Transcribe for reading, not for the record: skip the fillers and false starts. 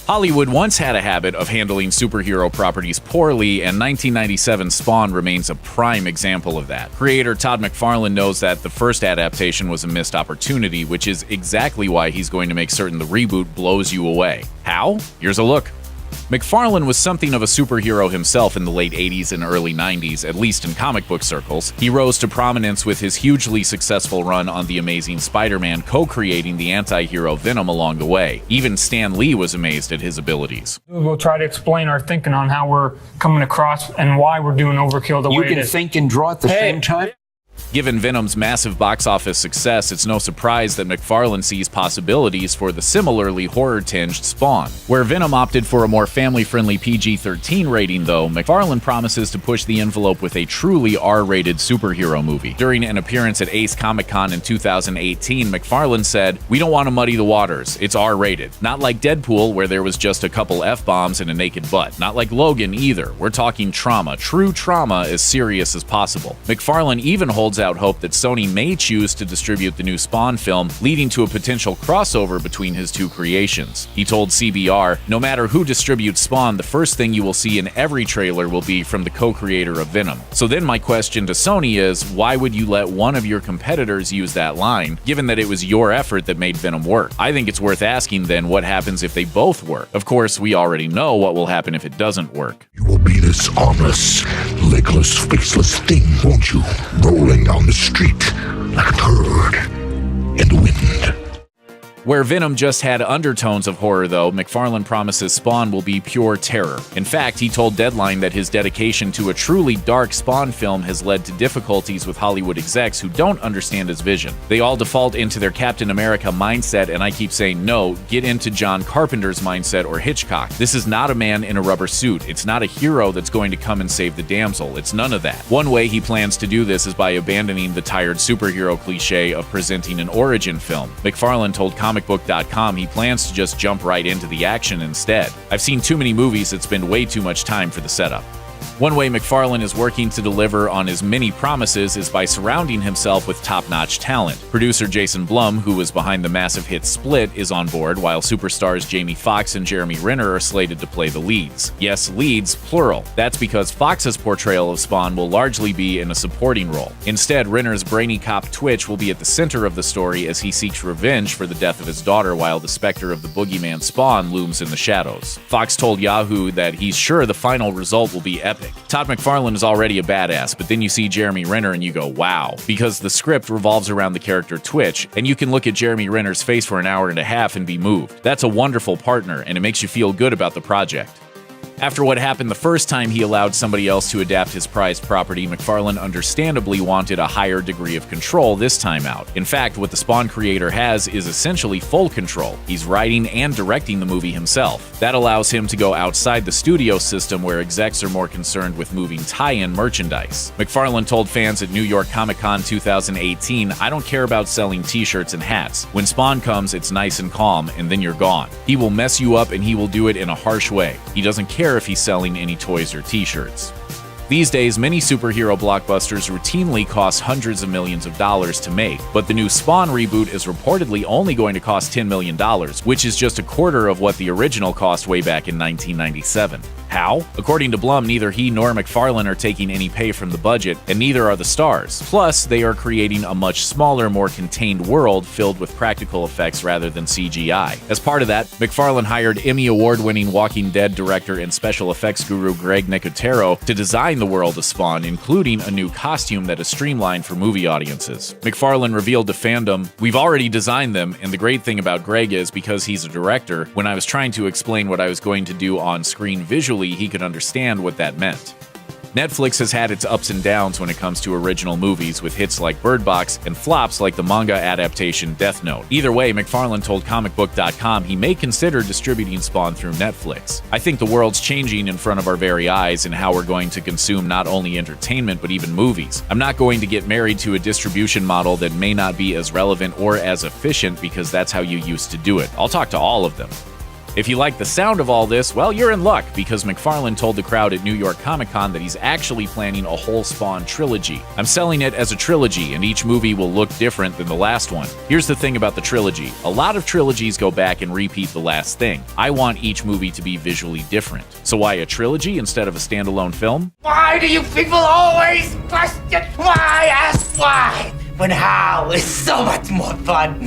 Hollywood once had a habit of handling superhero properties poorly, and 1997's Spawn remains a prime example of that. Creator Todd McFarlane knows that the first adaptation was a missed opportunity, which is exactly why he's going to make certain the reboot blows you away. How? Here's a look. McFarlane was something of a superhero himself in the late 80s and early 90s, at least in comic book circles. He rose to prominence with his hugely successful run on The Amazing Spider-Man, co-creating the anti-hero Venom along the way. Even Stan Lee was amazed at his abilities. We'll try to explain our thinking on how we're coming across and why we're doing Overkill the way it is. You can think and draw at the same time? Given Venom's massive box office success, it's no surprise that McFarlane sees possibilities for the similarly horror-tinged Spawn. Where Venom opted for a more family-friendly PG-13 rating, though, McFarlane promises to push the envelope with a truly R-rated superhero movie. During an appearance at Ace Comic-Con in 2018, McFarlane said, "We don't want to muddy the waters. It's R-rated. Not like Deadpool, where there was just a couple F-bombs and a naked butt. Not like Logan, either. We're talking trauma. True trauma, as serious as possible." McFarlane even holds out hope that Sony may choose to distribute the new Spawn film, leading to a potential crossover between his two creations. He told CBR, "No matter who distributes Spawn, the first thing you will see in every trailer will be from the co-creator of Venom." So then my question to Sony is, why would you let one of your competitors use that line, given that it was your effort that made Venom work? I think it's worth asking then what happens if they both work. Of course, we already know what will happen if it doesn't work. You will be this armless, legless, faceless thing, won't you? Rolling down the street like a turd in the wind. Where Venom just had undertones of horror, though, McFarlane promises Spawn will be pure terror. In fact, he told Deadline that his dedication to a truly dark Spawn film has led to difficulties with Hollywood execs who don't understand his vision. They all default into their Captain America mindset, and I keep saying, no, get into John Carpenter's mindset or Hitchcock. This is not a man in a rubber suit. It's not a hero that's going to come and save the damsel. It's none of that. One way he plans to do this is by abandoning the tired superhero cliche of presenting an origin film. McFarlane told comicbook.com he plans to just jump right into the action instead. "I've seen too many movies that spend way too much time for the setup." One way McFarlane is working to deliver on his many promises is by surrounding himself with top-notch talent. Producer Jason Blum, who was behind the massive hit Split, is on board, while superstars Jamie Foxx and Jeremy Renner are slated to play the leads. Yes, leads, plural. That's because Foxx's portrayal of Spawn will largely be in a supporting role. Instead, Renner's brainy cop Twitch will be at the center of the story as he seeks revenge for the death of his daughter, while the specter of the boogeyman Spawn looms in the shadows. Fox told Yahoo that he's sure the final result will be epic. Todd McFarlane is already a badass, but then you see Jeremy Renner and you go, wow, because the script revolves around the character Twitch, and you can look at Jeremy Renner's face for an hour and a half and be moved. That's a wonderful partner, and it makes you feel good about the project. After what happened the first time he allowed somebody else to adapt his prized property, McFarlane understandably wanted a higher degree of control this time out. In fact, what the Spawn creator has is essentially full control. He's writing and directing the movie himself. That allows him to go outside the studio system where execs are more concerned with moving tie-in merchandise. McFarlane told fans at New York Comic-Con 2018, "I don't care about selling t-shirts and hats. When Spawn comes, it's nice and calm, and then you're gone. He will mess you up, and he will do it in a harsh way. He doesn't care if he's selling any toys or t-shirts." These days, many superhero blockbusters routinely cost hundreds of millions of dollars to make, but the new Spawn reboot is reportedly only going to cost $10 million, which is just a quarter of what the original cost way back in 1997. How? According to Blum, neither he nor McFarlane are taking any pay from the budget, and neither are the stars. Plus, they are creating a much smaller, more contained world filled with practical effects rather than CGI. As part of that, McFarlane hired Emmy Award-winning Walking Dead director and special effects guru Greg Nicotero to design the world of Spawn, including a new costume that is streamlined for movie audiences. McFarlane revealed to fandom, "We've already designed them, and the great thing about Greg is, because he's a director, when I was trying to explain what I was going to do on screen visually, he could understand what that meant." Netflix has had its ups and downs when it comes to original movies, with hits like Bird Box and flops like the manga adaptation Death Note. Either way, McFarlane told comicbook.com he may consider distributing Spawn through Netflix. "I think the world's changing in front of our very eyes in how we're going to consume not only entertainment but even movies. I'm not going to get married to a distribution model that may not be as relevant or as efficient because that's how you used to do it. I'll talk to all of them." If you like the sound of all this, well, you're in luck, because McFarlane told the crowd at New York Comic Con that he's actually planning a whole Spawn trilogy. I'm selling it as a trilogy, and each movie will look different than the last one. Here's the thing about the trilogy. A lot of trilogies go back and repeat the last thing. I want each movie to be visually different. So why a trilogy instead of a standalone film? Why do you people always question why? Ask why, when how is so much more fun.